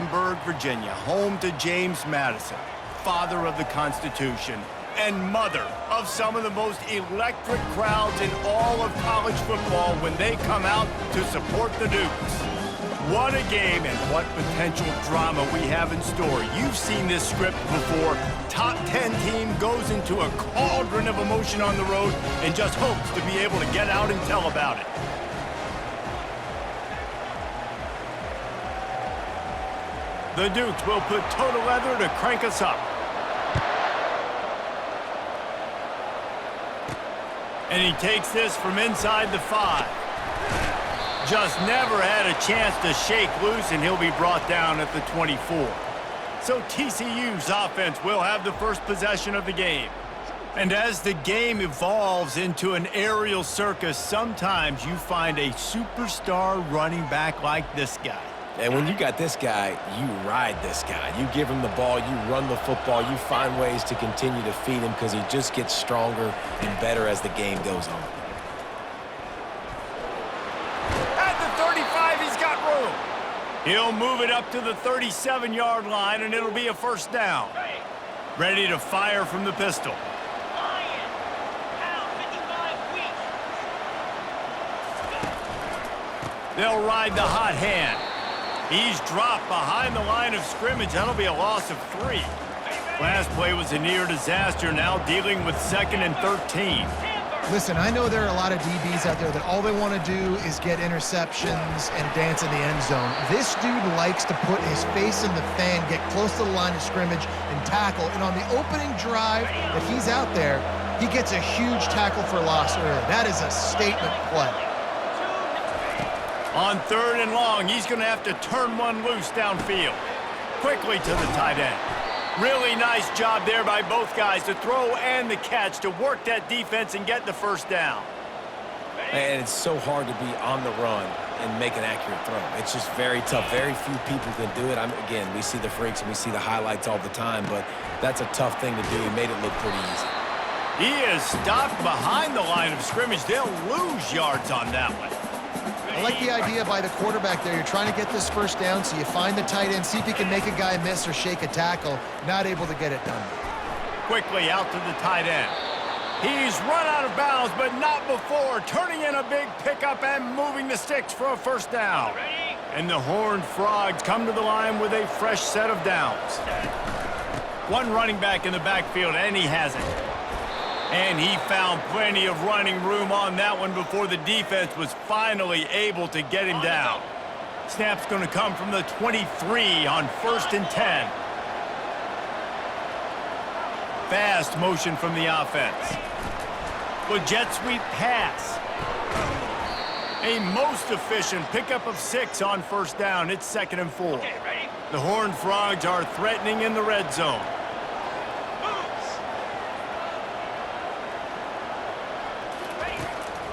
Virginia, home to James Madison, father of the Constitution, and mother of some of the most electric crowds in all of college football when they come out to support the Dukes. What a game and what potential drama we have in store. You've seen this script before. Top 10 team goes into a cauldron of emotion on the road and just hopes to be able to get out and tell about it. The Dukes will put toe to leather to crank us up. And he takes this from inside the 5. Just never had a chance to shake loose, and he'll be brought down at the 24. So TCU's offense will have the first possession of the game. And as the game evolves into an aerial circus, sometimes you find a superstar running back like this guy. And when you got this guy, you ride this guy. You give him the ball, you run the football, you find ways to continue to feed him because he just gets stronger and better as the game goes on. At the 35, he's got room. He'll move it up to the 37-yard line, and it'll be a first down. Ready to fire from the pistol. They'll ride the hot hand. He's dropped behind the line of scrimmage. That'll be a loss of 3. Last play was a near disaster, now dealing with 2nd and 13. Listen, I know there are a lot of DBs out there that all they want to do is get interceptions and dance in the end zone. This dude likes to put his face in the fan, get close to the line of scrimmage, and tackle. And on the opening drive that he's out there, he gets a huge tackle for loss early. That is a statement play. On 3rd and long, he's going to have to turn one loose downfield. Quickly to the tight end. Really nice job there by both guys to throw and the catch to work that defense and get the first down. And it's so hard to be on the run and make an accurate throw. It's just very tough. Very few people can do it. Again, we see the freaks and we see the highlights all the time, but that's a tough thing to do. He made it look pretty easy. He is stopped behind the line of scrimmage. They'll lose yards on that one. I like the idea by the quarterback there. You're trying to get this first down, so you find the tight end, see if he can make a guy miss or shake a tackle. Not able to get it done. Quickly out to the tight end. He's run out of bounds, but not before. Turning in a big pickup and moving the sticks for a first down. And the Horned Frogs come to the line with a fresh set of downs. One running back in the backfield, and he has it. And he found plenty of running room on that one before the defense was finally able to get him down. Snap's going to come from the 23 on 1st and 10. Fast motion from the offense. With jet sweep pass. A most efficient pickup of 6 on first down. It's 2nd and 4. The Horned Frogs are threatening in the red zone.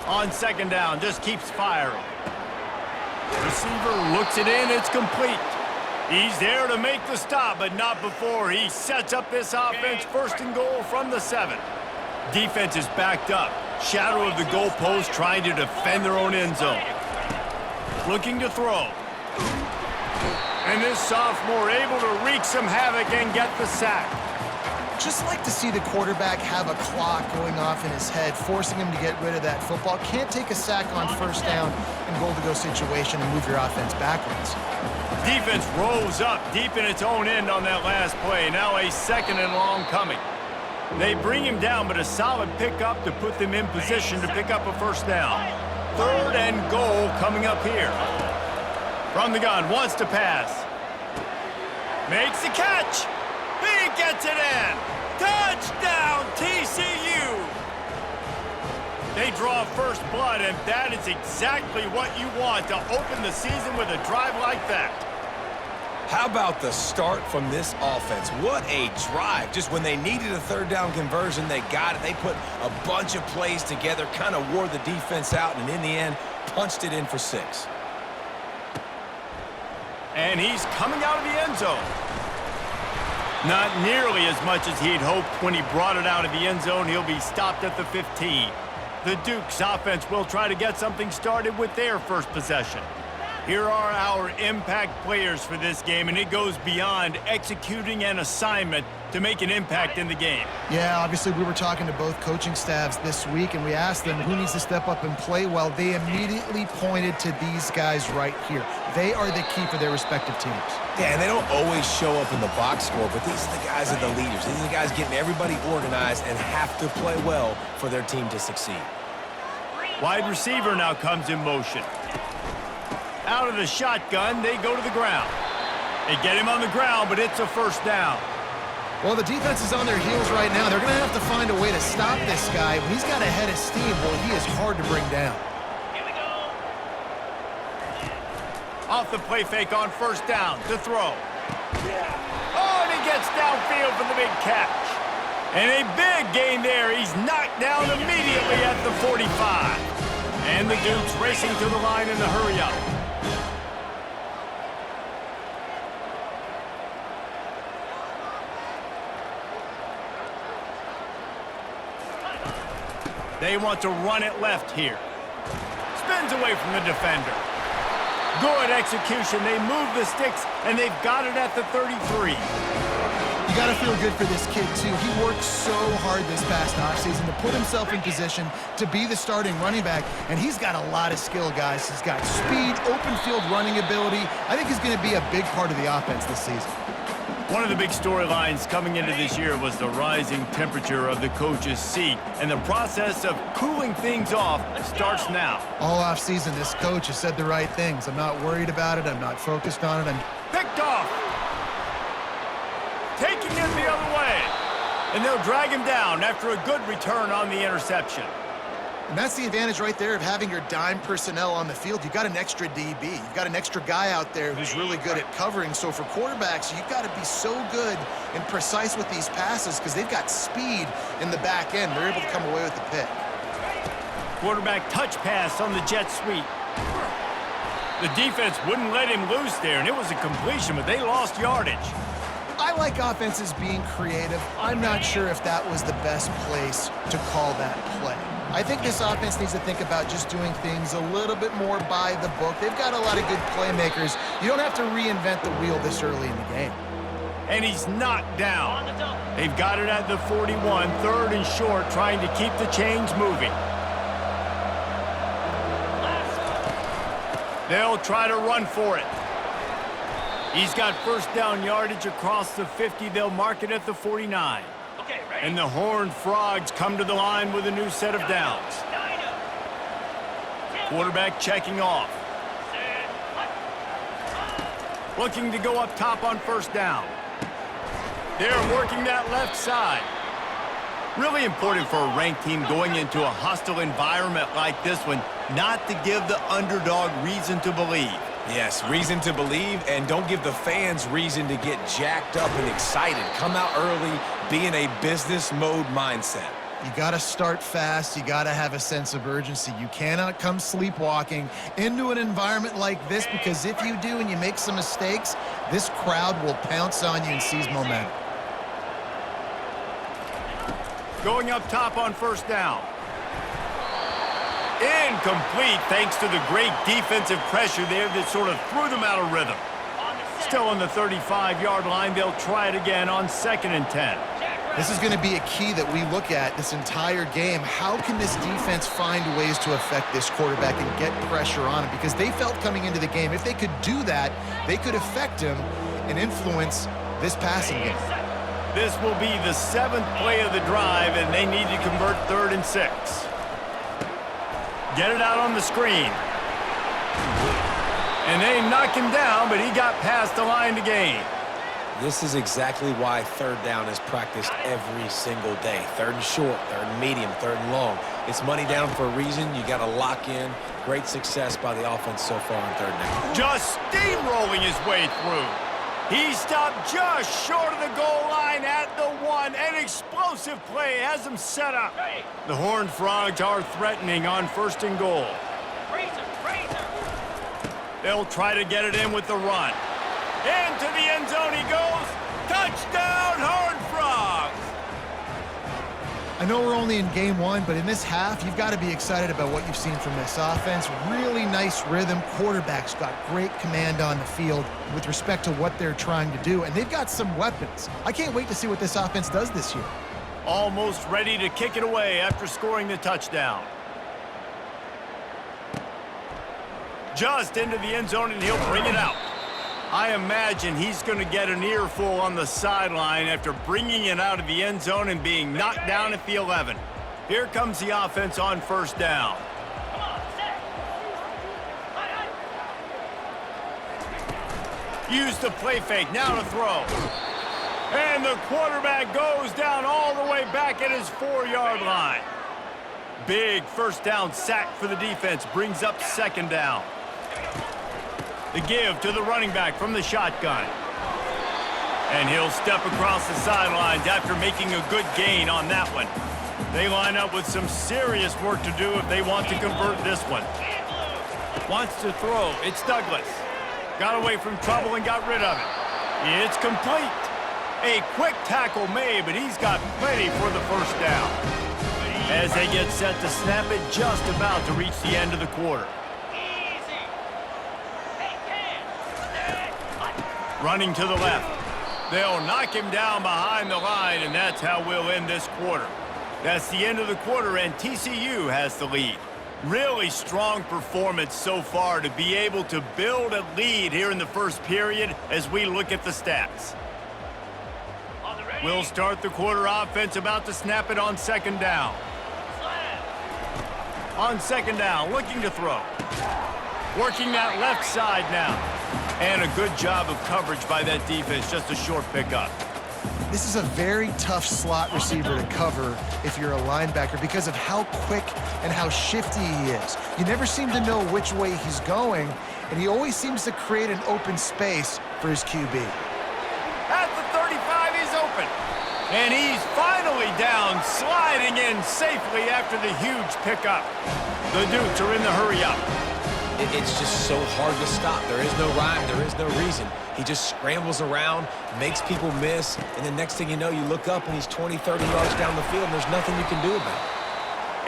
On 2nd down, just keeps firing. Receiver looks it in, it's complete. He's there to make the stop, but not before he sets up this offense 1st and goal from the 7. Defense is backed up. Shadow of the goalpost trying to defend their own end zone. Looking to throw. And this sophomore able to wreak some havoc and get the sack. Just like to see the quarterback have a clock going off in his head, forcing him to get rid of that football. Can't take a sack on first down and goal-to-go situation and move your offense backwards. Defense rolls up deep in its own end on that last play. Now a 2nd and long coming. They bring him down, but a solid pickup to put them in position to pick up a first down. 3rd and goal coming up here. From the gun, wants to pass. Makes the catch. He gets it in. Touchdown, TCU. They draw first blood, and that is exactly what you want to open the season with a drive like that. How about the start from this offense? What a drive. Just when they needed a 3rd down conversion, they got it. They put a bunch of plays together, kind of wore the defense out, and in the end, punched it in for 6. And he's coming out of the end zone. Not nearly as much as he'd hoped when he brought it out of the end zone. He'll be stopped at the 15. The Dukes offense will try to get something started with their first possession. Here are our impact players for this game, and it goes beyond executing an assignment to make an impact in the game. Yeah, obviously we were talking to both coaching staffs this week, and we asked them who needs to step up and play well. They immediately pointed to these guys right here. They are the key for their respective teams. Yeah, and they don't always show up in the box score, but these are the guys that are the leaders. These are the guys getting everybody organized and have to play well for their team to succeed. Wide receiver now comes in motion. Out of the shotgun, they go to the ground. They get him on the ground, but it's a first down. Well, the defense is on their heels right now. They're going to have to find a way to stop this guy. When he's got a head of steam, boy, he is hard to bring down. Here we go. Off the play fake on first down to throw. Oh, and he gets downfield for the big catch. And a big gain there. He's knocked down immediately at the 45. And the Dukes racing to the line in the hurry-up. They want to run it left here. Spins away from the defender. Good execution. They move the sticks, and they've got it at the 33. You got to feel good for this kid, too. He worked so hard this past offseason to put himself in position to be the starting running back, and he's got a lot of skill, guys. He's got speed, open field running ability. I think he's going to be a big part of the offense this season. One of the big storylines coming into this year was the rising temperature of the coach's seat, and the process of cooling things off starts now. All offseason, this coach has said the right things. I'm not worried about it. I'm not focused on it. Picked off. Taking it the other way. And they'll drag him down after a good return on the interception. And that's the advantage right there of having your dime personnel on the field. You've got an extra DB. You've got an extra guy out there who's really good at covering. So for quarterbacks, you've got to be so good and precise with these passes because they've got speed in the back end. They're able to come away with the pick. Quarterback touch pass on the jet sweep. The defense wouldn't let him loose there, and it was a completion, but they lost yardage. I like offenses being creative. I'm not sure if that was the best place to call that play. I think this offense needs to think about just doing things a little bit more by the book. They've got a lot of good playmakers. You don't have to reinvent the wheel this early in the game. And he's knocked down. They've got it at the 41, third and short, trying to keep the chains moving. They'll try to run for it. He's got first down yardage across the 50. They'll mark it at the 49. Okay, ready? And the Horned Frogs come to the line with a new set of downs. Quarterback checking off. Looking to go up top on first down. They're working that left side. Really important for a ranked team going into a hostile environment like this one, not to give the underdog reason to believe. Yes, reason to believe, and don't give the fans reason to get jacked up and excited. Come out early, be in a business mode mindset. You got to start fast. You got to have a sense of urgency. You cannot come sleepwalking into an environment like this, because if you do and you make some mistakes, this crowd will pounce on you and seize momentum. Going up top on first down. Incomplete thanks to the great defensive pressure there that sort of threw them out of rhythm. Still on the 35-yard line. They'll try it again on 2nd and 10. This is going to be a key that we look at this entire game. How can this defense find ways to affect this quarterback and get pressure on him? Because they felt coming into the game, if they could do that, they could affect him and influence this passing game. This will be the 7th play of the drive, and they need to convert 3rd and 6. Get it out on the screen. And they knock him down, but he got past the line to gain. This is exactly why 3rd down is practiced every single day. 3rd and short, 3rd and medium, 3rd and long. It's money down for a reason. You got to lock in. Great success by the offense so far on 3rd down. Just steamrolling his way through. He stopped just short of the goal line at the 1. An explosive play has him set up. The Horned Frogs are threatening on 1st and goal. They'll try to get it in with the run. Into the end zone he goes. Touchdown, Horned Frogs! I know we're only in game one, but in this half, you've got to be excited about what you've seen from this offense. Really nice rhythm. Quarterback's got great command on the field with respect to what they're trying to do, and they've got some weapons. I can't wait to see what this offense does this year. Almost ready to kick it away after scoring the touchdown. Just into the end zone, and he'll bring it out. I imagine he's going to get an earful on the sideline after bringing it out of the end zone and being knocked down at the 11. Here comes the offense on first down. Use the play fake, now to throw. And the quarterback goes down all the way back at his 4-yard line. Big first down sack for the defense, brings up second down. The give to the running back from the shotgun. And he'll step across the sidelines after making a good gain on that one. They line up with some serious work to do if they want to convert this one. Wants to throw. It's Douglas. Got away from trouble and got rid of it. It's complete. A quick tackle made, but he's got plenty for the first down. As they get set to snap it, just about to reach the end of the quarter. Running to the left. They'll knock him down behind the line, and that's how we'll end this quarter. That's the end of the quarter, and TCU has the lead. Really strong performance so far to be able to build a lead here in the first period as we look at the stats. We'll start the quarter offense, about to snap it on second down. On second down, looking to throw. Working that left side now. And a good job of coverage by that defense, just a short pickup. This is a very tough slot receiver to cover if you're a linebacker because of how quick and how shifty he is. You never seem to know which way he's going, and he always seems to create an open space for his QB. At the 35, he's open. And he's finally down, sliding in safely after the huge pickup. The Dukes are in the hurry-up. It's just so hard to stop. There is no rhyme. There is no reason. He just scrambles around, makes people miss, and the next thing you know, you look up and he's 20, 30 yards down the field, and there's nothing you can do about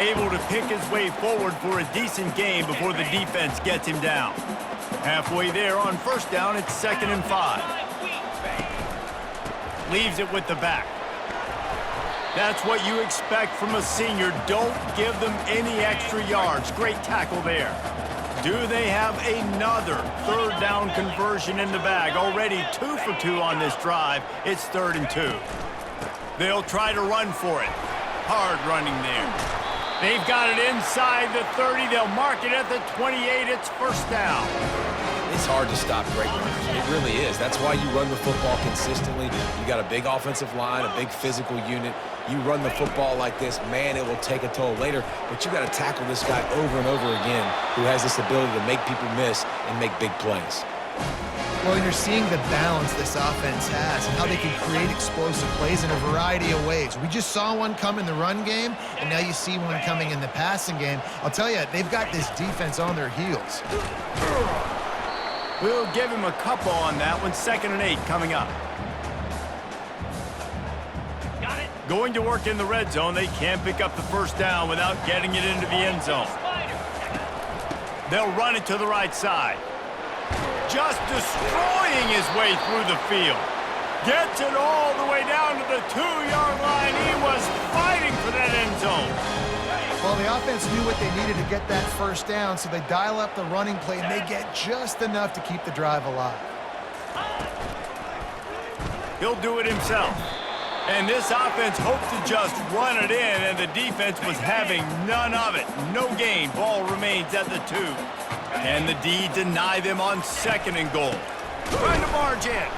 it. Able to pick his way forward for a decent gain before the defense gets him down. Halfway there on first down, it's 2nd and 5. Leaves it with the back. That's what you expect from a senior. Don't give them any extra yards. Great tackle there. Do they have another third down conversion in the bag? Already 2 for 2 on this drive. It's 3rd and 2. They'll try to run for it. Hard running there. They've got it inside the 30. They'll mark it at the 28. It's first down. It's hard to stop great runners. It really is. That's why you run the football consistently. You got a big offensive line, a big physical unit. You run the football like this, man, it will take a toll later. But you got to tackle this guy over and over again who has this ability to make people miss and make big plays. Well, and you're seeing the balance this offense has and how they can create explosive plays in a variety of ways. We just saw one come in the run game, and now you see one coming in the passing game. I'll tell you, they've got this defense on their heels. We'll give him a couple on that one. 2nd and 8 coming up. Going to work in the red zone. They can't pick up the first down without getting it into the end zone. They'll run it to the right side. Just destroying his way through the field. Gets it all the way down to the 2-yard line. He was fighting for that end zone. Well, the offense knew what they needed to get that first down, so they dial up the running play, and they get just enough to keep the drive alive. He'll do it himself. And this offense hoped to just run it in, and the defense was having none of it. No gain. Ball remains at the 2. And the D deny them on 2nd and goal. Trying to barge in.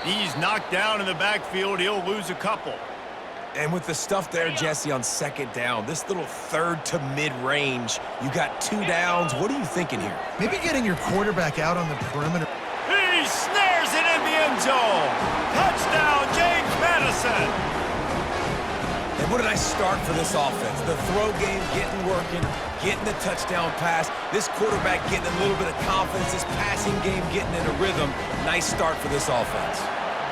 He's knocked down in the backfield. He'll lose a couple. And with the stuff there, Jesse, on 2nd down, this little 3rd to mid-range, you got 2 downs. What are you thinking here? Maybe getting your quarterback out on the perimeter. He snares it in the end zone. Touchdown, James Madison. And what a nice start for this offense. The throw game getting working, getting the touchdown pass. This quarterback getting a little bit of confidence. This passing game getting in a rhythm. Nice start for this offense.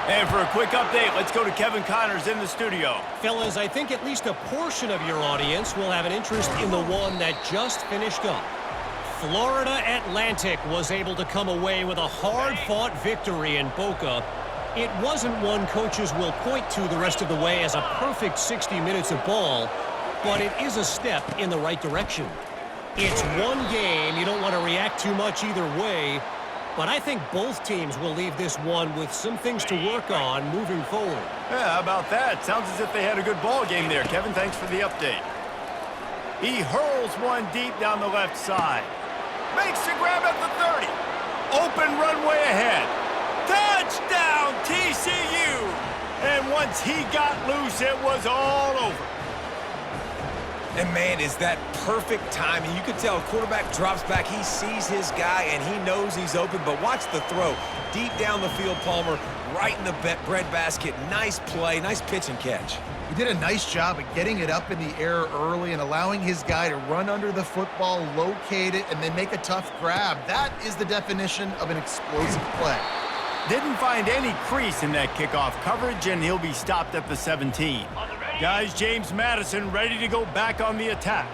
And for a quick update, let's go to Kevin Connors in the studio. Fellas, I think at least a portion of your audience will have an interest in the one that just finished up. Florida Atlantic was able to come away with a hard-fought victory in Boca. It wasn't one coaches will point to the rest of the way as a perfect 60 minutes of ball, but it is a step in the right direction. It's one game. You don't want to react too much either way, but I think both teams will leave this one with some things to work on moving forward. Yeah, how about that? Sounds as if they had a good ball game there. Kevin, thanks for the update. He hurls one deep down the left side. Makes the grab at the 30. Open runway ahead. Touchdown, TCU! And once he got loose, it was all over. And, man, is that perfect timing. You can tell quarterback drops back. He sees his guy, and he knows he's open. But watch the throw. Deep down the field, Palmer, right in the breadbasket. Nice play, nice pitch and catch. He did a nice job of getting it up in the air early and allowing his guy to run under the football, locate it, and then make a tough grab. That is the definition of an explosive play. Didn't find any crease in that kickoff coverage, and he'll be stopped at the 17. Guys, James Madison ready to go back on the attack.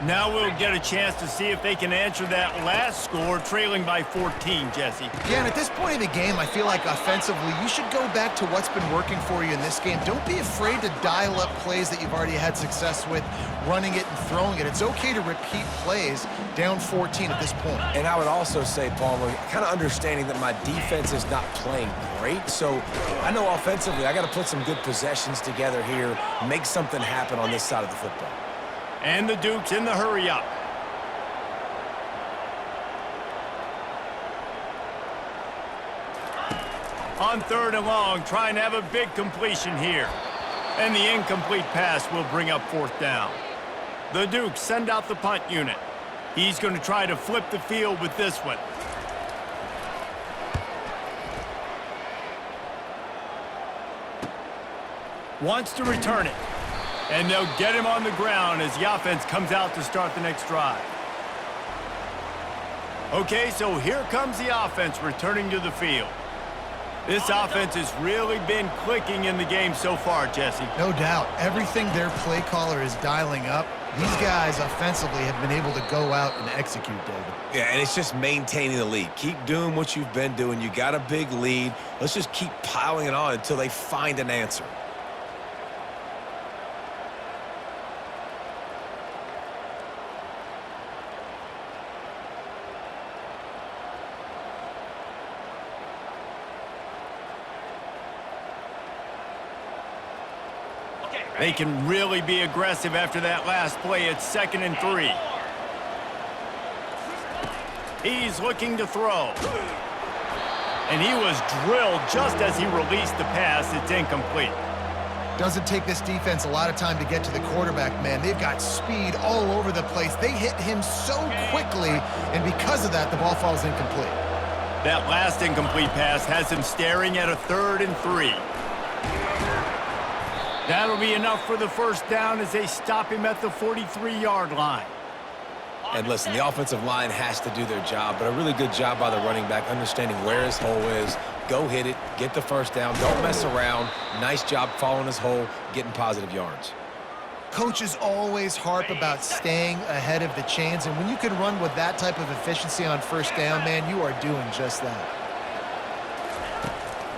Now we'll get a chance to see if they can answer that last score, trailing by 14, Jesse. Yeah, and at this point in the game, I feel like offensively, you should go back to what's been working for you in this game. Don't be afraid to dial up plays that you've already had success with, running it and throwing it. It's okay to repeat plays down 14 at this point. And I would also say, Palmer, kind of understanding that my defense is not playing great. So I know offensively I got to put some good possessions together here, make something happen on this side of the football. And the Dukes in the hurry-up. On 3rd and long, trying to have a big completion here. And the incomplete pass will bring up 4th down. The Dukes send out the punt unit. He's going to try to flip the field with this one. Wants to return it. And they'll get him on the ground as the offense comes out to start the next drive. Okay, so here comes the offense returning to the field. This offense has really been clicking in the game so far, Jesse. No doubt. Everything their play caller is dialing up, these guys offensively have been able to go out and execute, David. Yeah, and it's just maintaining the lead. Keep doing what you've been doing. You got a big lead. Let's just keep piling it on until they find an answer. They can really be aggressive after that last play. It's 2nd and 3. He's looking to throw. And he was drilled just as he released the pass. It's incomplete. Doesn't take this defense a lot of time to get to the quarterback, man. They've got speed all over the place. They hit him so quickly, and because of that, the ball falls incomplete. That last incomplete pass has him staring at a 3rd and 3. That'll be enough for the 1st down as they stop him at the 43-yard line. And listen, the offensive line has to do their job, but a really good job by the running back, understanding where his hole is. Go hit it, get the 1st down, don't mess around. Nice job following his hole, getting positive yards. Coaches always harp about staying ahead of the chains, and when you can run with that type of efficiency on 1st down, man, you are doing just that.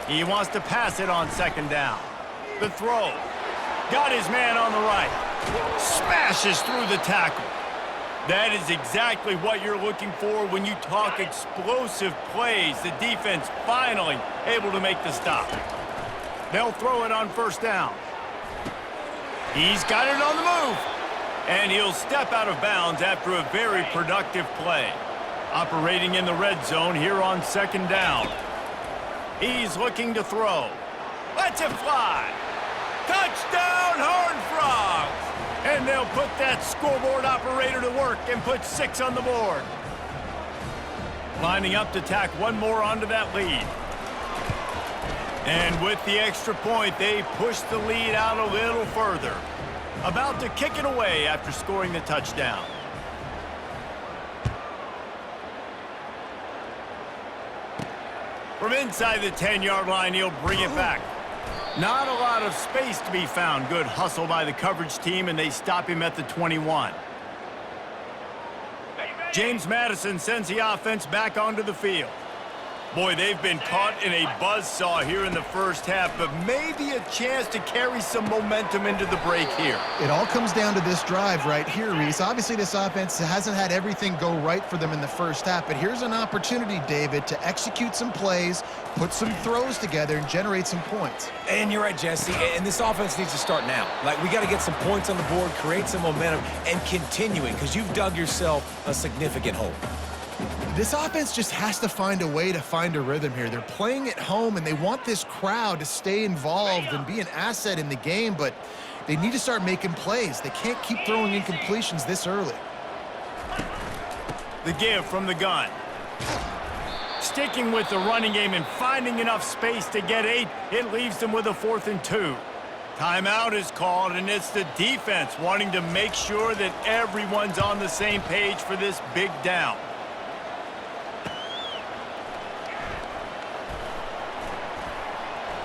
He wants to pass it on 2nd down. The throw. Got his man on the right. Smashes through the tackle. That is exactly what you're looking for when you talk explosive plays. The defense finally able to make the stop. They'll throw it on 1st down. He's got it on the move. And he'll step out of bounds after a very productive play. Operating in the red zone here on 2nd down. He's looking to throw. Lets it fly. Touchdown, Horned Frogs! And they'll put that scoreboard operator to work and put 6 on the board. Lining up to tack one more onto that lead. And with the extra point, they push the lead out a little further. About to kick it away after scoring the touchdown. From inside the 10-yard line, he'll bring it back. Not a lot of space to be found. Good hustle by the coverage team, and they stop him at the 21. James Madison sends the offense back onto the field. Boy, they've been caught in a buzzsaw here in the first half, but maybe a chance to carry some momentum into the break here. It all comes down to this drive right here, Reese. Obviously, this offense hasn't had everything go right for them in the first half, but here's an opportunity, David, to execute some plays, put some throws together, and generate some points. And you're right, Jesse, and this offense needs to start now. Like, we got to get some points on the board, create some momentum, and continue it, because you've dug yourself a significant hole. This offense just has to find a way to find a rhythm here. They're playing at home, and they want this crowd to stay involved and be an asset in the game, but they need to start making plays. They can't keep throwing incompletions this early. The give from the gun. Sticking with the running game and finding enough space to get 8, it leaves them with a 4th and 2. Timeout is called, and it's the defense wanting to make sure that everyone's on the same page for this big down.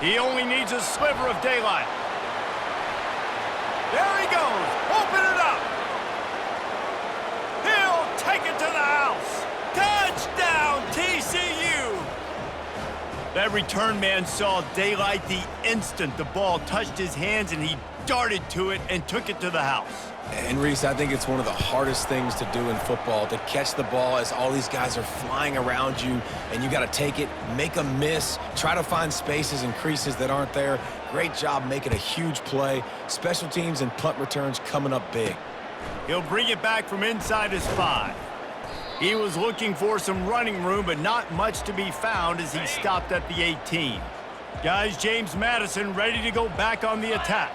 He only needs a sliver of daylight. There he goes. Open it up. He'll take it to the house. Touchdown, TCU. That return man saw daylight the instant the ball touched his hands, and he darted to it and took it to the house. And Reese, I think it's one of the hardest things to do in football, to catch the ball as all these guys are flying around you, and you got to take it, make a miss, try to find spaces and creases that aren't there. Great job making a huge play. Special teams and punt returns coming up big. He'll bring it back from inside his 5. He was looking for some running room, but not much to be found as he stopped at the 18. Guys, James Madison ready to go back on the attack.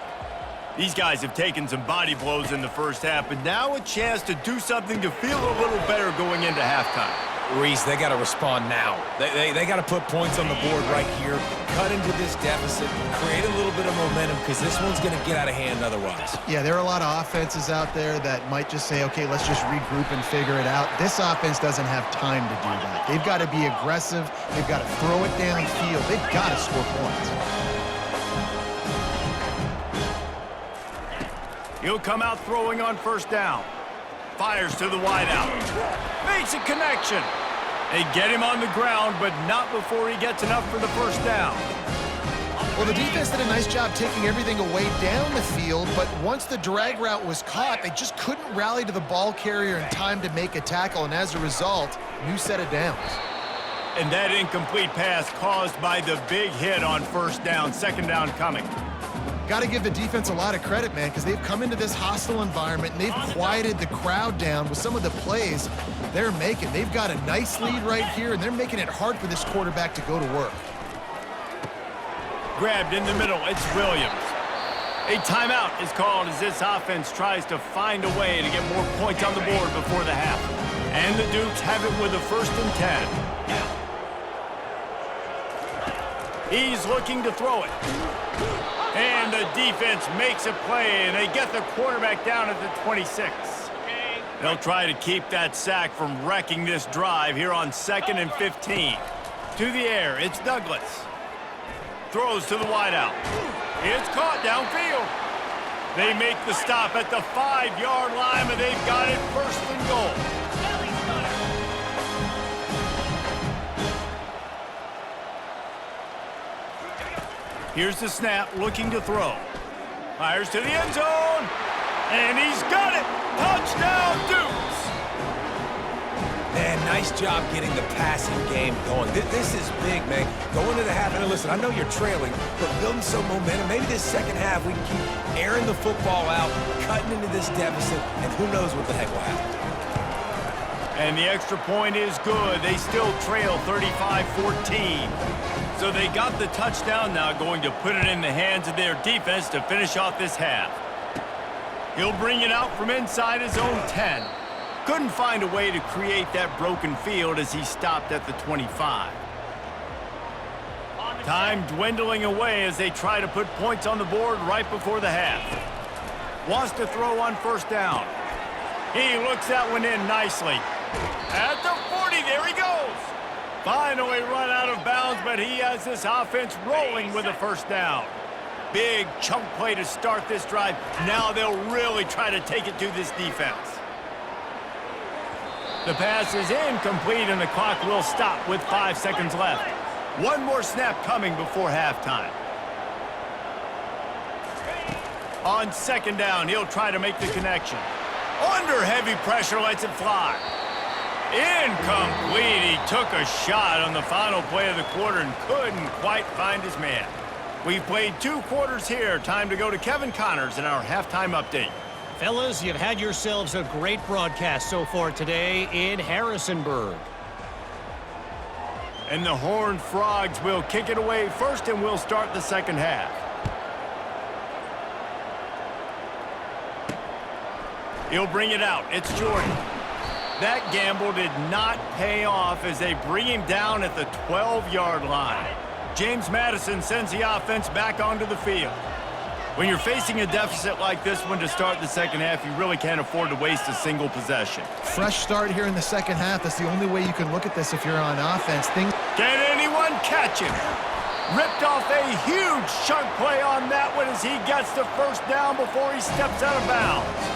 These guys have taken some body blows in the first half, but now a chance to do something to feel a little better going into halftime. Reese, they got to respond now. They got to put points on the board right here, cut into this deficit, create a little bit of momentum, because this one's going to get out of hand otherwise. Yeah, there are a lot of offenses out there that might just say, okay, let's just regroup and figure it out. This offense doesn't have time to do that. They've got to be aggressive. They've got to throw it downfield. They've got to score points. He'll come out throwing on first down. Fires to the wideout. Makes a connection. They get him on the ground, but not before he gets enough for the first down. Well, the defense did a nice job taking everything away down the field, but once the drag route was caught, they just couldn't rally to the ball carrier in time to make a tackle, and as a result, new set of downs. And that incomplete pass caused by the big hit on first down, second down coming. Got to give the defense a lot of credit, man, because they've come into this hostile environment and they've quieted the crowd down with some of the plays they're making. They've got a nice lead right here, and they're making it hard for this quarterback to go to work. Grabbed in the middle, it's Williams. A timeout is called as this offense tries to find a way to get more points on the board before the half. And the Dukes have it with a 1st and 10. He's looking to throw it. And the defense makes a play, and they get the quarterback down at the 26. They'll try to keep that sack from wrecking this drive here on 2nd and 15. To the air, it's Douglas. Throws to the wideout. It's caught downfield. They make the stop at the 5-yard line, but they've got it 1st and goal. Here's the snap, looking to throw. Fires to the end zone, and he's got it. Touchdown, Dukes. Man, nice job getting the passing game going. This is big, man. Going to the half, and listen, I know you're trailing, but building some momentum. Maybe this second half we can keep airing the football out, cutting into this deficit, and who knows what the heck will happen. And the extra point is good. They still trail 35-14. So they got the touchdown now, going to put it in the hands of their defense to finish off this half. He'll bring it out from inside his own 10. Couldn't find a way to create that broken field as he stopped at the 25. Time dwindling away as they try to put points on the board right before the half. Wants to throw on first down. He looks that one in nicely. At the 40, there he goes. Finally run out of bounds, but he has this offense rolling with a first down. Big chunk play to start this drive. Now they'll really try to take it to this defense. The pass is incomplete, and the clock will stop with 5 seconds left. One more snap coming before halftime. On second down, he'll try to make the connection. Under heavy pressure, lets it fly. Incomplete. He took a shot on the final play of the quarter and couldn't quite find his man. We've played 2 quarters here. Time to go to Kevin Connors in our halftime update. Fellas, you've had yourselves a great broadcast so far today in Harrisonburg. And the Horned Frogs will kick it away first, and we'll start the second half. He'll bring it out. It's Jordan. That gamble did not pay off as they bring him down at the 12-yard line. James Madison sends the offense back onto the field. When you're facing a deficit like this one to start the second half, you really can't afford to waste a single possession. Fresh start here in the second half. That's the only way you can look at this if you're on offense. Can anyone catch him? Ripped off a huge chunk play on that one as he gets the first down before he steps out of bounds.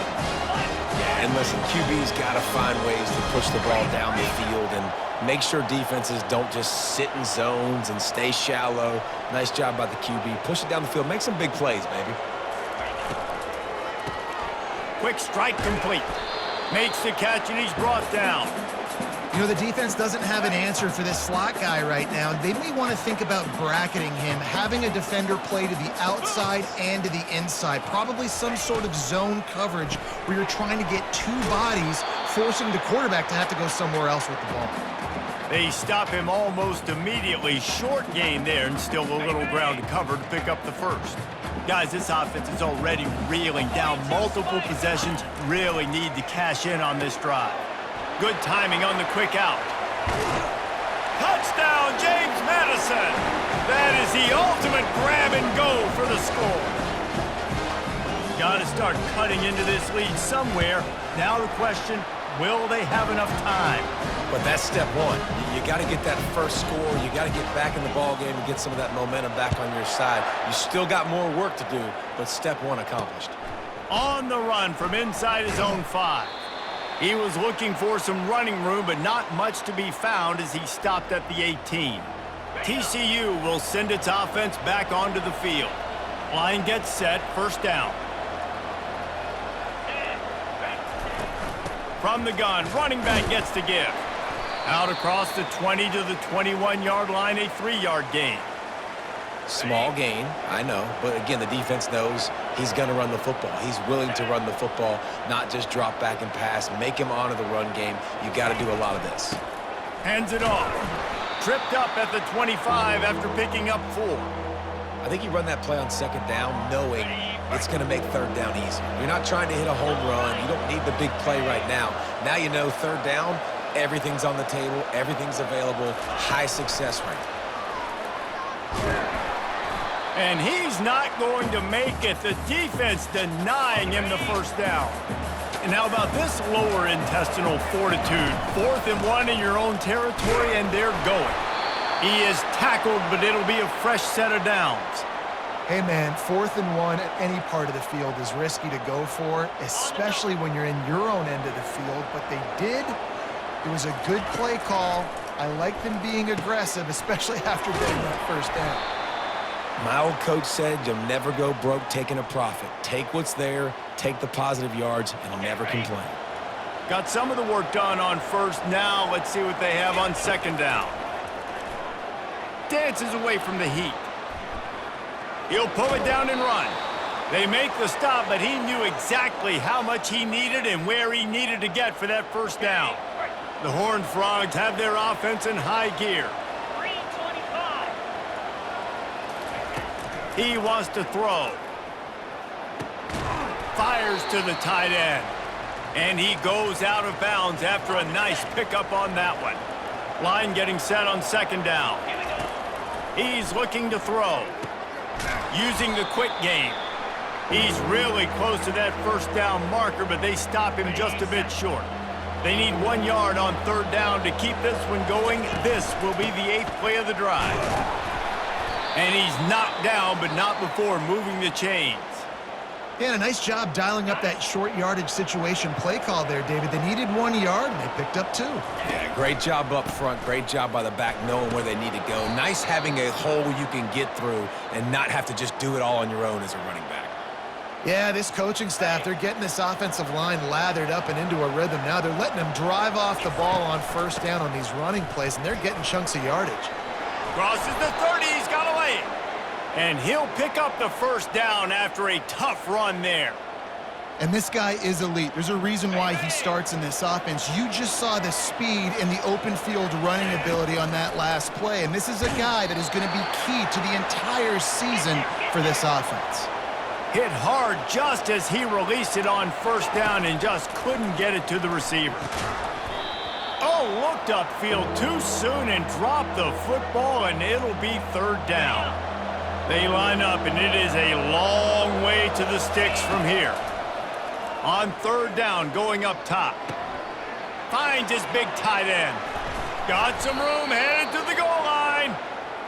And listen, QB's got to find ways to push the ball down the field and make sure defenses don't just sit in zones and stay shallow. Nice job by the QB. Push it down the field. Make some big plays, baby. Quick strike complete. Makes the catch, and he's brought down. You know, the defense doesn't have an answer for this slot guy right now. They may want to think about bracketing him, having a defender play to the outside and to the inside. Probably some sort of zone coverage where you're trying to get 2 bodies, forcing the quarterback to have to go somewhere else with the ball. They stop him almost immediately. Short gain there, and still a little ground to cover to pick up the first. Guys, this offense is already reeling down multiple possessions. Really need to cash in on this drive. Good timing on the quick out. Touchdown, James Madison. That is the ultimate grab and go for the score. Got to start cutting into this lead somewhere. Now the question, will they have enough time? But that's step one. You got to get that first score. You got to get back in the ball game and get some of that momentum back on your side. You still got more work to do, but step one accomplished. On the run from inside his own 5. He was looking for some running room, but not much to be found as he stopped at the 18. TCU will send its offense back onto the field. Line gets set, first down. From the gun, running back gets to give. Out across the 20 to the 21-yard line, a 3-yard gain. Small gain, I know, but again, the defense knows he's going to run the football. He's willing to run the football, not just drop back and pass, make him honor the run game. You got to do a lot of this. Hands it off. Tripped up at the 25 after picking up 4. I think you run that play on second down knowing it's going to make third down easy. You're not trying to hit a home run. You don't need the big play right now. Now you know third down, everything's on the table, everything's available, high success rate. And he's not going to make it. The defense denying him the first down. And how about this lower intestinal fortitude? 4th and 1 in your own territory, and they're going. He is tackled, but it'll be a fresh set of downs. Hey, man, 4th and 1 at any part of the field is risky to go for, especially when you're in your own end of the field. But they did. It was a good play call. I like them being aggressive, especially after getting that first down. My old coach said you'll never go broke taking a profit. Take what's there, take the positive yards, and never complain. Got some of the work done on first. Now let's see what they have on second down. Dances away from the heat. He'll pull it down and run. They make the stop, but he knew exactly how much he needed and where he needed to get for that first down. The Horned Frogs have their offense in high gear. He wants to throw. Fires to the tight end. And he goes out of bounds after a nice pickup on that one. Line getting set on second down. He's looking to throw. Using the quick game. He's really close to that first down marker, but they stop him just a bit short. They need 1 yard on third down to keep this one going. This will be the 8th play of the drive. And he's knocked down, but not before moving the chains. Yeah, a nice job dialing up that short yardage situation play call there, David. They needed 1 yard, and they picked up 2. Yeah, great job up front. Great job by the back knowing where they need to go. Nice having a hole you can get through and not have to just do it all on your own as a running back. Yeah, this coaching staff, they're getting this offensive line lathered up and into a rhythm now. They're letting them drive off the ball on first down on these running plays, and they're getting chunks of yardage. Crosses the 30, he's got away. And he'll pick up the first down after a tough run there. And this guy is elite. There's a reason why he starts in this offense. You just saw the speed and the open field running ability on that last play. And this is a guy that is going to be key to the entire season for this offense. Hit hard just as he released it on first down and just couldn't get it to the receiver. Oh, looked upfield too soon and dropped the football, and it'll be third down. They line up, and it is a long way to the sticks from here. On third down, going up top. Finds his big tight end. Got some room, headed to the goal line.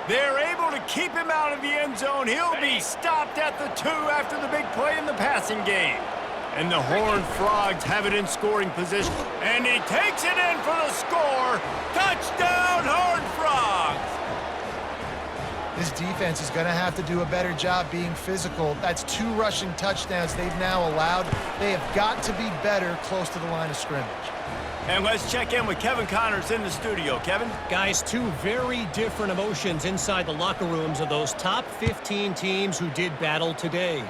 They're able to keep him out of the end zone. He'll be stopped at the 2 after the big play in the passing game. And the Horned Frogs have it in scoring position. And he takes it in for the score. Touchdown, Horned Frogs! This defense is going to have to do a better job being physical. That's 2 rushing touchdowns they've now allowed. They have got to be better close to the line of scrimmage. And let's check in with Kevin Connors in the studio. Kevin? Guys, 2 very different emotions inside the locker rooms of those top 15 teams who did battle today.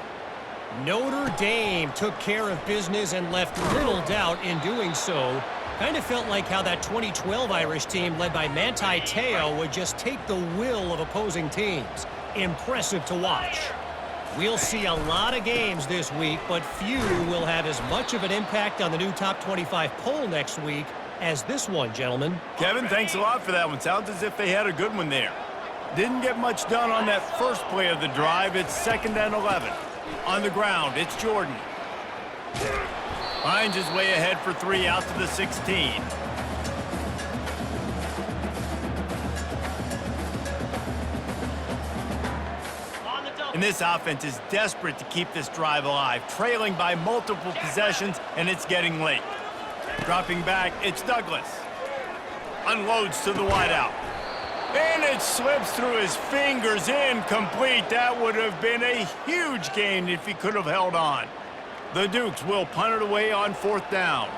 Notre Dame took care of business and left little doubt in doing so. Kind of felt like how that 2012 Irish team led by Manti Te'o would just take the will of opposing teams. Impressive to watch. We'll see a lot of games this week, but few will have as much of an impact on the new top 25 poll next week as this one, gentlemen. Kevin, thanks a lot for that one. Sounds as if they had a good one there. Didn't get much done on that first play of the drive. It's 2nd and 11. On the ground, it's Jordan. Finds his way ahead for 3 out to the 16. And this offense is desperate to keep this drive alive, trailing by multiple possessions, and it's getting late. Dropping back, it's Douglas. Unloads to the wideout. And it slips through his fingers, incomplete. That would have been a huge gain if he could have held on. The Dukes will punt it away on 4th down.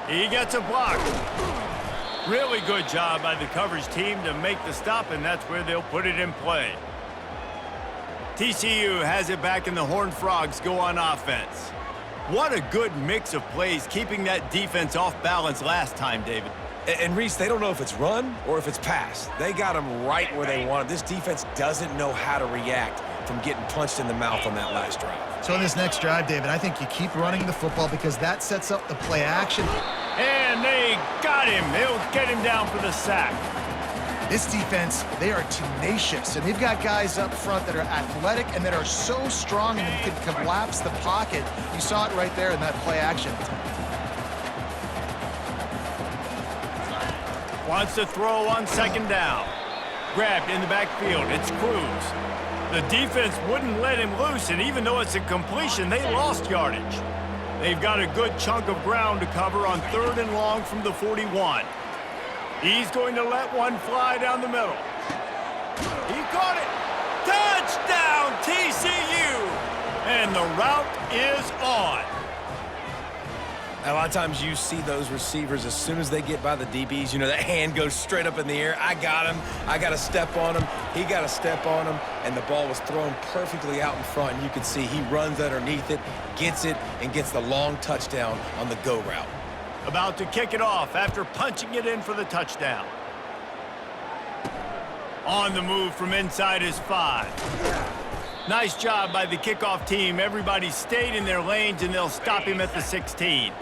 He gets a block. Really good job by the coverage team to make the stop, and that's where they'll put it in play. TCU has it back, and the Horned Frogs go on offense. What a good mix of plays, keeping that defense off balance last time, David. And Reese, they don't know if it's run or if it's pass. They got them right where they want it. This defense doesn't know how to react from getting punched in the mouth on that last drive. So in this next drive, David, I think you keep running the football because that sets up the play action. And they got him. They'll get him down for the sack. This defense, they are tenacious, and they've got guys up front that are athletic and that are so strong and can collapse the pocket. You saw it right there in that play action. Wants to throw on 2nd down. Grabbed in the backfield. It's Cruz. The defense wouldn't let him loose, and even though it's a completion, they lost yardage. They've got a good chunk of ground to cover on 3rd and long from the 41. He's going to let one fly down the middle. He caught it. Touchdown, TCU! And the route is on. A lot of times you see those receivers, as soon as they get by the DBs, you know, that hand goes straight up in the air. I got him. I got to step on him. He got to step on him. And the ball was thrown perfectly out in front. And you can see he runs underneath it, gets it, and gets the long touchdown on the go route. About to kick it off after punching it in for the touchdown. On the move from inside his 5. Nice job by the kickoff team. Everybody stayed in their lanes, and they'll stop him at the 16.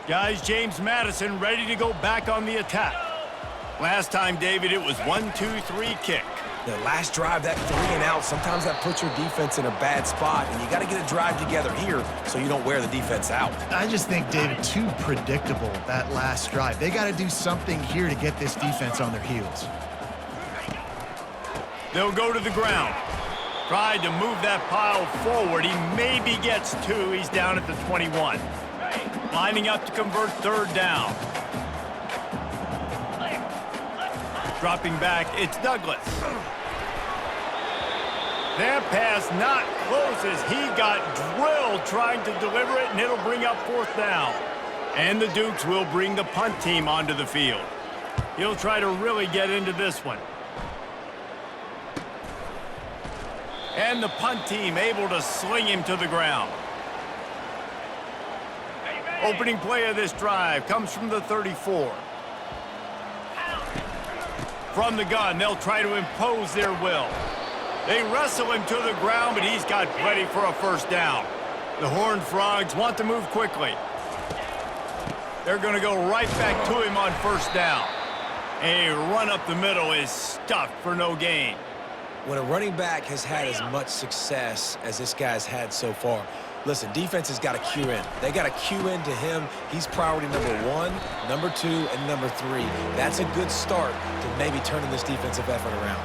Guys, James Madison ready to go back on the attack. Last time, David, it was 1-2-3 kick. The last drive, that 3 and out, sometimes that puts your defense in a bad spot, and you got to get a drive together here so you don't wear the defense out. I just think, David, too predictable, that last drive. They got to do something here to get this defense on their heels. They'll go to the ground. Tried to move that pile forward. He maybe gets 2. He's down at the 21. Lining up to convert 3rd down. Dropping back, it's Douglas. That pass not close as he got drilled trying to deliver it, and it'll bring up 4th down. And the Dukes will bring the punt team onto the field. He'll try to really get into this one. And the punt team able to sling him to the ground. Opening play of this drive comes from the 34. From the gun, they'll try to impose their will. They wrestle him to the ground, but he's got plenty for a 1st down. The Horned Frogs want to move quickly. They're going to go right back to him on 1st down. A run up the middle is stuffed for no gain. When a running back has had as much success as this guy's had so far, listen, defense has got to cue in. They got to cue in to him. He's priority number 1, number 2, and number 3. That's a good start to maybe turning this defensive effort around.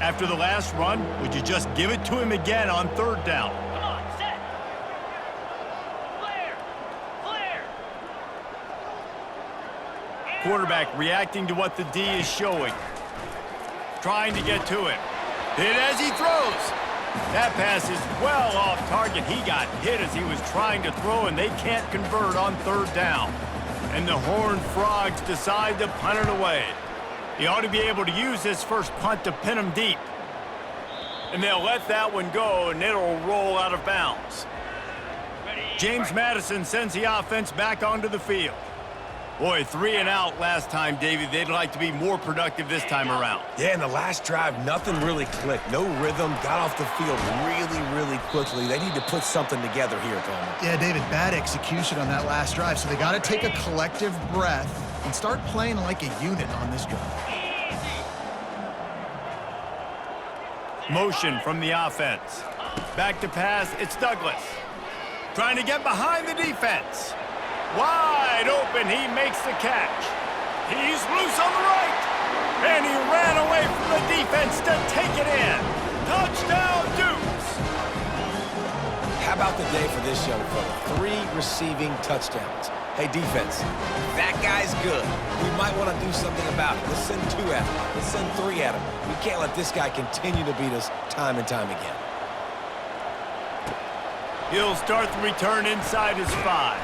After the last run, would you just give it to him again on 3rd down? Come on, set. Clear. Quarterback reacting to what the D is showing. Trying to get to it. Hit as he throws. That pass is well off target. He got hit as he was trying to throw, and they can't convert on 3rd down. And the Horned Frogs decide to punt it away. He ought to be able to use his first punt to pin him deep. And they'll let that one go, and it'll roll out of bounds. James Madison sends the offense back onto the field. Boy, 3 and out last time, Davey. They'd like to be more productive this time around. Yeah, in the last drive, nothing really clicked. No rhythm, got off the field really quickly. They need to put something together here, Coleman. Yeah, David, bad execution on that last drive, so they got to take a collective breath and start playing like a unit on this drive. Motion from the offense. Back to pass, it's Douglas. Trying to get behind the defense. Wide open, he makes the catch. He's loose on the right. And he ran away from the defense to take it in. Touchdown, Dukes. How about the day for this young fella? 3 receiving touchdowns. Hey, defense, that guy's good. We might want to do something about it. Let's send 2 at him. Let's send 3 at him. We can't let this guy continue to beat us time and time again. He'll start the return inside his 5.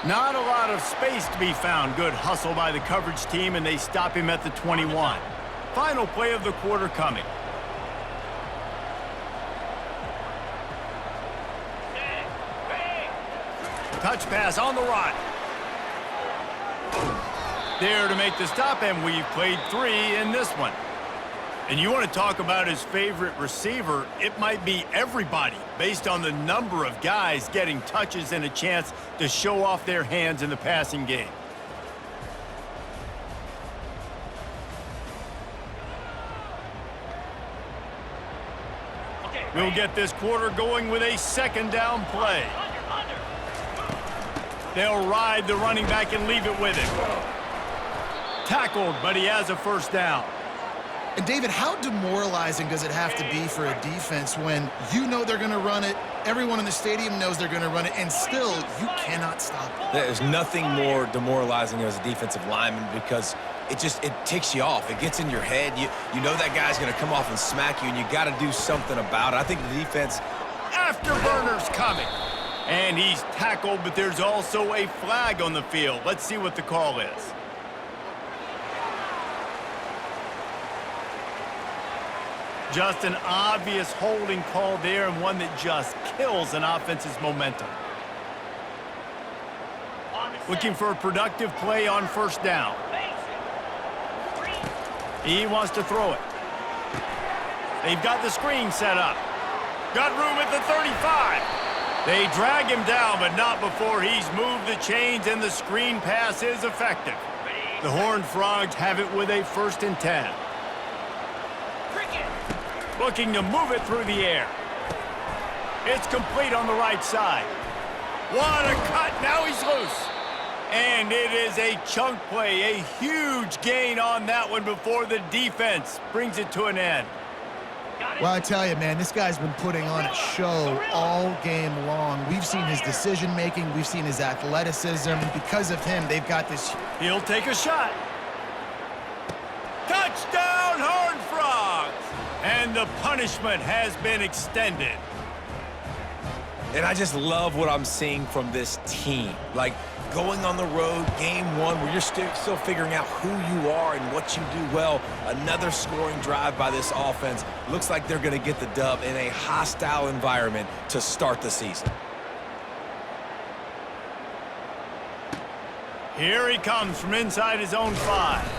Not a lot of space to be found. Good hustle by the coverage team, and they stop him at the 21. Final play of the quarter coming. Touch pass on the run. There to make the stop, and we've played 3 in this one. And you want to talk about his favorite receiver, it might be everybody, based on the number of guys getting touches and a chance to show off their hands in the passing game. We'll get this quarter going with a 2nd down play. They'll ride the running back and leave it with him. Tackled, but he has a 1st down. And, David, how demoralizing does it have to be for a defense when you know they're going to run it, everyone in the stadium knows they're going to run it, and still you cannot stop it? There's nothing more demoralizing as a defensive lineman because it ticks you off. It gets in your head. You know that guy's going to come off and smack you, and you got to do something about it. I think the defense... Afterburner's coming. And he's tackled, but there's also a flag on the field. Let's see what the call is. Just an obvious holding call there, and one that just kills an offense's momentum. Looking for a productive play on 1st down. He wants to throw it. They've got the screen set up. Got room at the 35. They drag him down, but not before he's moved the chains, and the screen pass is effective. The Horned Frogs have it with a 1st and 10. Looking to move it through the air. It's complete on the right side. What a cut. Now he's loose. And it is a chunk play, a huge gain on that one before the defense brings it to an end. Well, I tell you, man, this guy's been putting on a show all game long. We've seen his decision-making. We've seen his athleticism. Because of him, they've got this. He'll take a shot. Touchdown, Horned Frogs! And the punishment has been extended. And I just love what I'm seeing from this team. Like, going on the road, game one, where you're still figuring out who you are and what you do well. Another scoring drive by this offense. Looks like they're going to get the dub in a hostile environment to start the season. Here he comes from inside his own 5.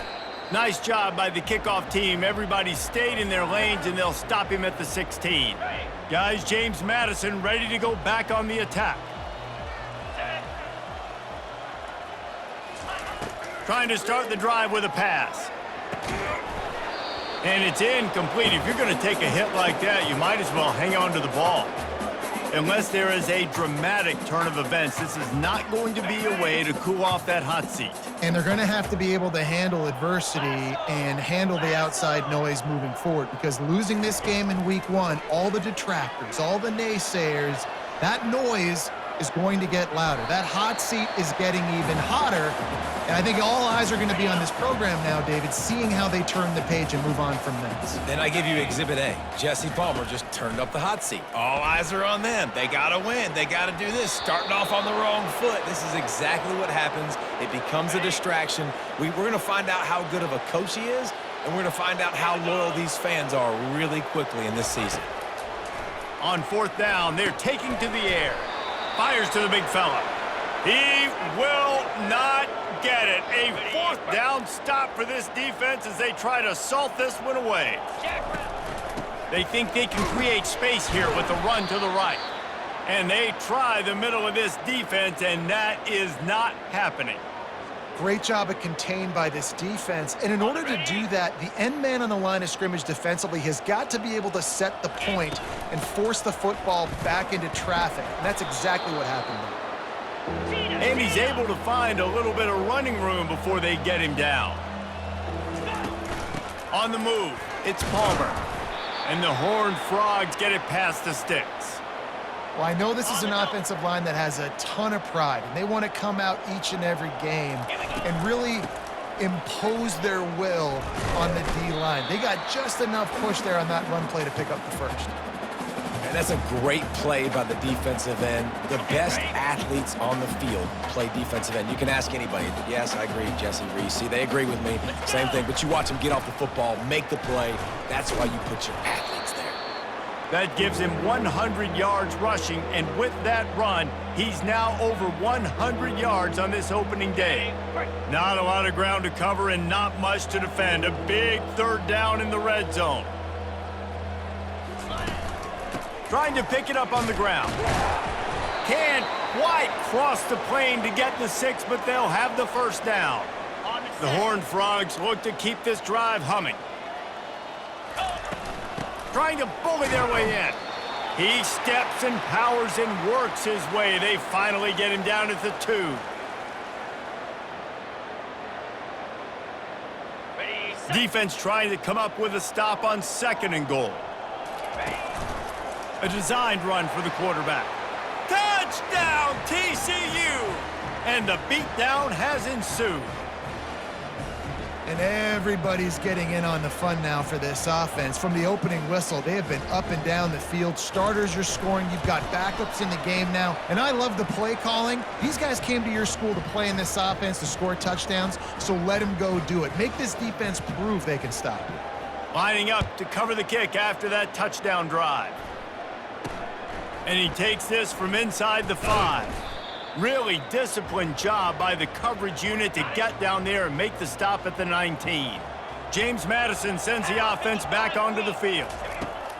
Nice job by the kickoff team. Everybody stayed in their lanes, and they'll stop him at the 16. Guys, James Madison ready to go back on the attack. Trying to start the drive with a pass. And it's incomplete. If you're going to take a hit like that, you might as well hang on to the ball. Unless there is a dramatic turn of events, this is not going to be a way to cool off that hot seat. And they're going to have to be able to handle adversity and handle the outside noise moving forward, because losing this game in week 1, all the detractors, all the naysayers, that noise is going to get louder. That hot seat is getting even hotter. And I think all eyes are going to be on this program now, David, seeing how they turn the page and move on from this. Then I give you Exhibit A. Jesse Palmer just turned up the hot seat. All eyes are on them. They got to win. They got to do this. Starting off on the wrong foot. This is exactly what happens. It becomes a distraction. We're going to find out how good of a coach he is, and we're going to find out how loyal these fans are really quickly in this season. On 4th down, they're taking to the air. Fires to the big fella. He will not get it. A 4th down stop for this defense as they try to salt this one away. They think they can create space here with a run to the right. And they try the middle of this defense, and that is not happening. Great job of contained by this defense. And in order to do that, the end man on the line of scrimmage defensively has got to be able to set the point and force the football back into traffic. And that's exactly what happened there. And he's able to find a little bit of running room before they get him down. On the move, it's Palmer. And the Horned Frogs get it past the sticks. Well, I know this is an offensive line that has a ton of pride, and they want to come out each and every game and really impose their will on the D-line. They got just enough push there on that run play to pick up the first. And that's a great play by the defensive end. The best athletes on the field play defensive end. You can ask anybody. Yes, I agree, Jesse Reese. They agree with me. Same thing. But you watch them get off the football, make the play. That's why you put your athletes there. That gives him 100 yards rushing, and with that run, he's now over 100 yards on this opening day. Not a lot of ground to cover and not much to defend. A big 3rd down in the red zone. Trying to pick it up on the ground. Can't quite cross the plane to get the 6, but they'll have the 1st down. The Horned Frogs look to keep this drive humming. Trying to bully their way in. He steps and powers and works his way. They finally get him down at the 2. Defense trying to come up with a stop on 2nd and goal. A designed run for the quarterback. Touchdown, TCU! And the beatdown has ensued. And everybody's getting in on the fun now for this offense. From the opening whistle, they have been up and down the field. Starters are scoring. You've got backups in the game now. And I love the play calling. These guys came to your school to play in this offense to score touchdowns, so let them go do it. Make this defense prove they can stop you. Lining up to cover the kick after that touchdown drive. And he takes this from inside the 5. Really disciplined job by the coverage unit to get down there and make the stop at the 19. James Madison sends the offense back onto the field.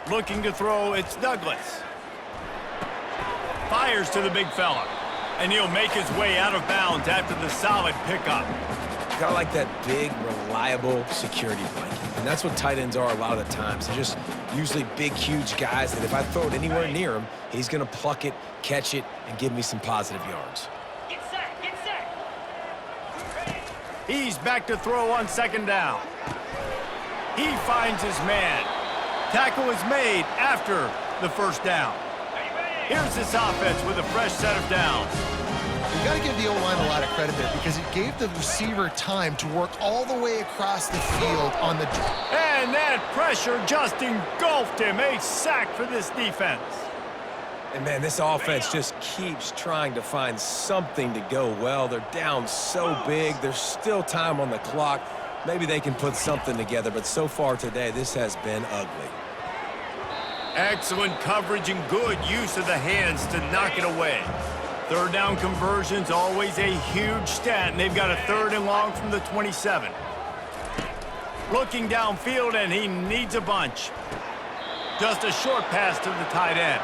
Looking to throw, it's Douglas. Fires to the big fella. And he'll make his way out of bounds after the solid pickup. Kind of like that big, reliable security blanket. And that's what tight ends are a lot of the times. They're just usually big, huge guys that if I throw it anywhere near him, he's going to pluck it, catch it, and give me some positive yards. Get set, get set. He's back to throw on second down. He finds his man. Tackle is made after the first down. Here's this offense with a fresh set of downs. You got to give the O-line a lot of credit there because it gave the receiver time to work all the way across the field on the... And that pressure just engulfed him. A sack for this defense. And, man, this offense just keeps trying to find something to go well. They're down so big. There's still time on the clock. Maybe they can put something together, but so far today, this has been ugly. Excellent coverage and good use of the hands to knock it away. Third down conversion's always a huge stat, and they've got a 3rd and long from the 27. Looking downfield, and he needs a bunch. Just a short pass to the tight end.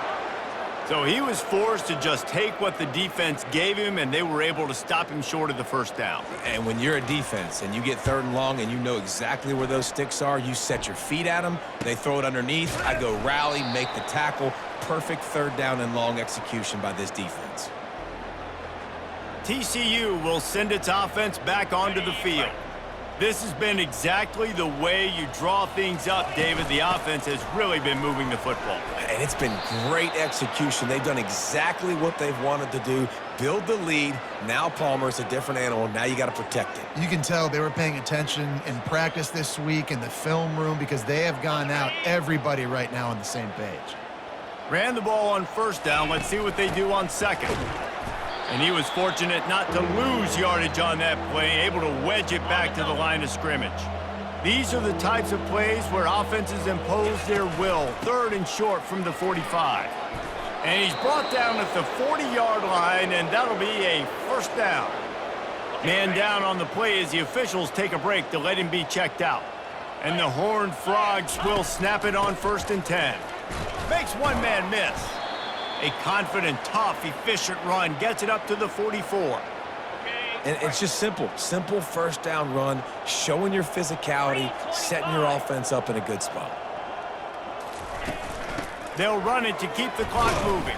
So he was forced to just take what the defense gave him, and they were able to stop him short of the first down. And when you're a defense and you get 3rd and long and you know exactly where those sticks are, you set your feet at them, they throw it underneath, I go rally, make the tackle. Perfect 3rd down and long execution by this defense. TCU will send its offense back onto the field. This has been exactly the way you draw things up, David. The offense has really been moving the football. And it's been great execution. They've done exactly what they've wanted to do. Build the lead. Now Palmer's a different animal. Now you got to protect it. You can tell they were paying attention in practice this week in the film room because they have gone out everybody right now on the same page. Ran the ball on first down. Let's see what they do on second. And he was fortunate not to lose yardage on that play, able to wedge it back to the line of scrimmage. These are the types of plays where offenses impose their will. 3rd and short from the 45. And he's brought down at the 40-yard line, and that'll be a first down. Man down on the play as the officials take a break to let him be checked out. And the Horned Frogs will snap it on 1st and 10. Makes one man miss. A confident, tough, efficient run gets it up to the 44. And it's just simple. Simple first down run, showing your physicality, setting your offense up in a good spot. They'll run it to keep the clock moving.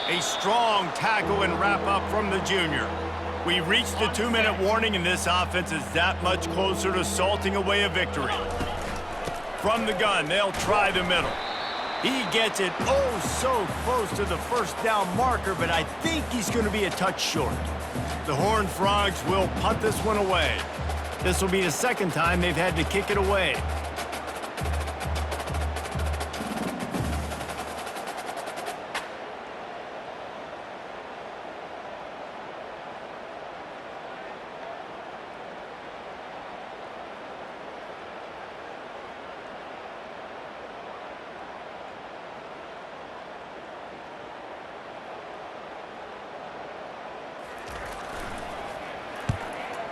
A strong tackle and wrap up from the junior. We reached the 2-minute warning, and this offense is that much closer to salting away a victory. From the gun, they'll try the middle. He gets it oh so close to the first down marker, but I think he's going to be a touch short. The Horned Frogs will punt this one away. This will be the 2nd time they've had to kick it away.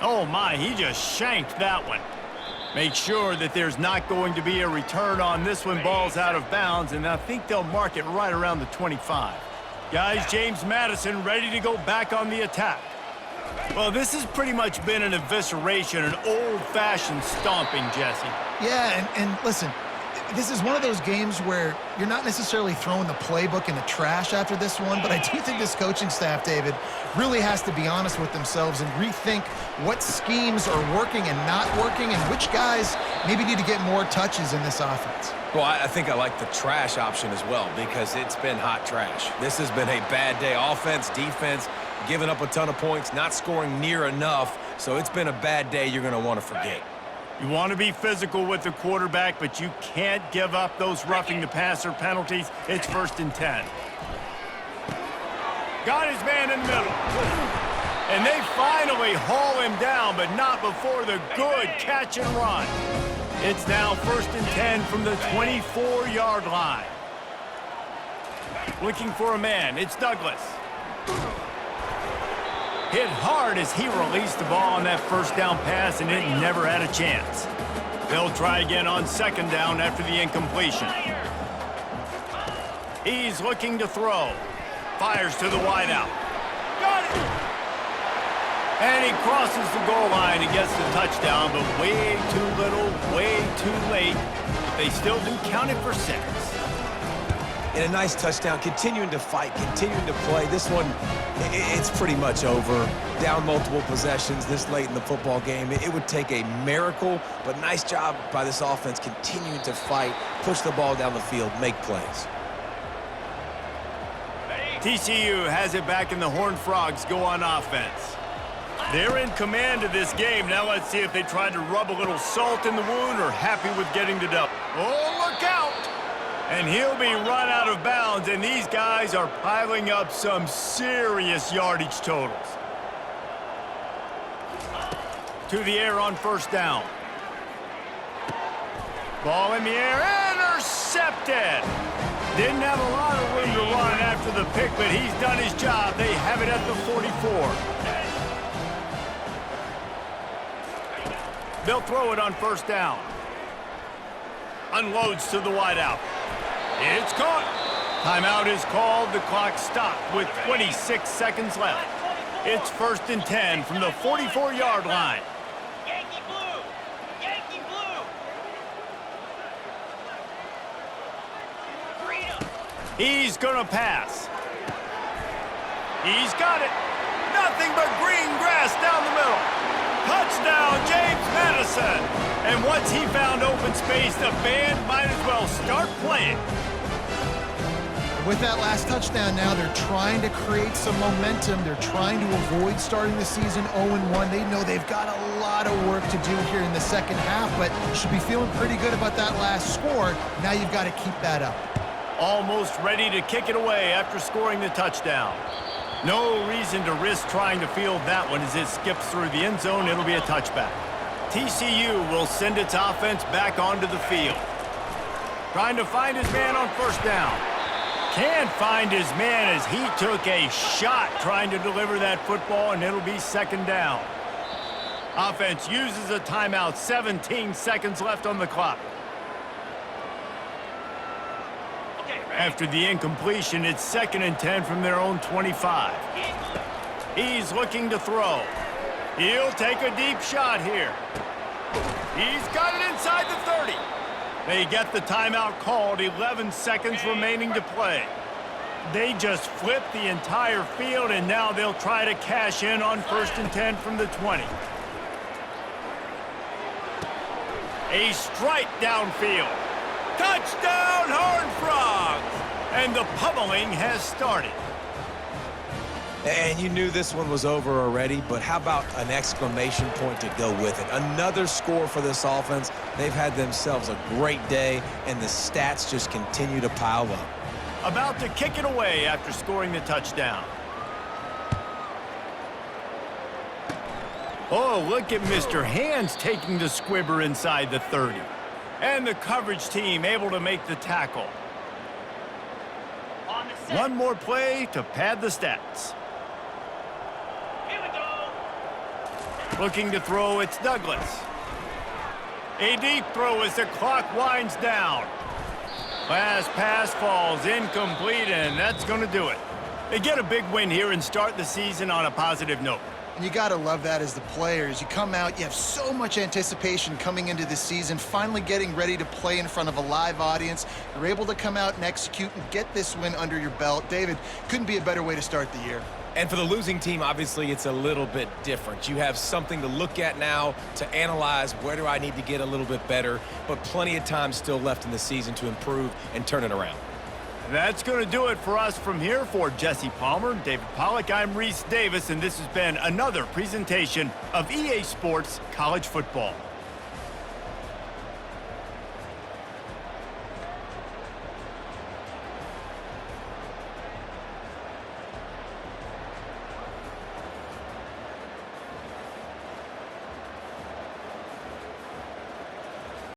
Oh my, he just shanked that one. Make sure that there's not going to be a return on this one. Ball's out of bounds, and I think they'll mark it right around the 25. Guys, James Madison ready to go back on the attack. Well, this has pretty much been an evisceration, an old-fashioned stomping, Jesse. Yeah, and listen, this is one of those games where you're not necessarily throwing the playbook in the trash after this one, but I do think this coaching staff, David, really has to be honest with themselves and rethink what schemes are working and not working and which guys maybe need to get more touches in this offense. Well, I think I like the trash option as well because it's been hot trash. This has been a bad day. Offense, defense, giving up a ton of points, not scoring near enough. So it's been a bad day you're going to want to forget. You want to be physical with the quarterback, but you can't give up those roughing the passer penalties. It's 1st and 10. Got his man in the middle. And they finally haul him down, but not before the good catch and run. It's now 1st and 10 from the 24-yard line. Looking for a man. It's Douglas. Hit hard as he released the ball on that first down pass, and it never had a chance. They'll try again on 2nd down after the incompletion. He's looking to throw. Fires to the wideout. Got it! And he crosses the goal line and gets the touchdown, but way too little, way too late. But they still do count it for 6. And a nice touchdown, continuing to fight, continuing to play. This one, it's pretty much over. Down multiple possessions this late in the football game. It would take a miracle, but nice job by this offense continuing to fight, push the ball down the field, make plays. TCU has it back and the Horned Frogs go on offense. They're in command of this game. Now let's see if they try to rub a little salt in the wound or happy with getting the dub. Oh, look out! And he'll be run out of bounds, and these guys are piling up some serious yardage totals. To the air on first down. Ball in the air, intercepted! Didn't have a lot of room to run after the pick, but he's done his job. They have it at the 44. They'll throw it on first down. Unloads to the wideout. It's caught. Timeout is called. The clock stopped with 26 seconds left. It's 1st and 10 from the 44-yard line. Yankee blue! Yankee blue! Freedom! He's going to pass. He's got it. Nothing but green grass down the middle. Touchdown, James Madison. And once he found open space, the band might as well start playing. With that last touchdown now, they're trying to create some momentum. They're trying to avoid starting the season 0-1. They know they've got a lot of work to do here in the second half, but should be feeling pretty good about that last score. Now you've got to keep that up. Almost ready to kick it away after scoring the touchdown. No reason to risk trying to field that one as it skips through the end zone. It'll be a touchback. TCU will send its offense back onto the field. Trying to find his man on first down. Can't find his man as he took a shot trying to deliver that football, and it'll be second down. Offense uses a timeout. 17 seconds left on the clock. After the incompletion, it's 2nd and 10 from their own 25. He's looking to throw. He'll take a deep shot here. He's got it inside the 30. They get the timeout called, 11 seconds remaining to play. They just flipped the entire field, and now they'll try to cash in on 1st and 10 from the 20. A strike downfield. Touchdown, Horned Frogs! And the pummeling has started. And you knew this one was over already, but how about an exclamation point to go with it? Another score for this offense. They've had themselves a great day, and the stats just continue to pile up. About to kick it away after scoring the touchdown. Oh, look at Mr. Hands taking the squibber inside the 30. And the coverage team able to make the tackle. One more play to pad the stats. Here we go! Looking to throw, it's Douglas. A deep throw as the clock winds down. Last pass falls incomplete, and that's going to do it. They get a big win here and start the season on a positive note. And you got to love that as the players. You come out, you have so much anticipation coming into the season, finally getting ready to play in front of a live audience. You're able to come out and execute and get this win under your belt. David, couldn't be a better way to start the year. And for the losing team, obviously, it's a little bit different. You have something to look at now to analyze where do I need to get a little bit better, but plenty of time still left in the season to improve and turn it around. That's going to do it for us from here. For Jesse Palmer, David Pollack, I'm Reese Davis, and this has been another presentation of EA Sports College Football.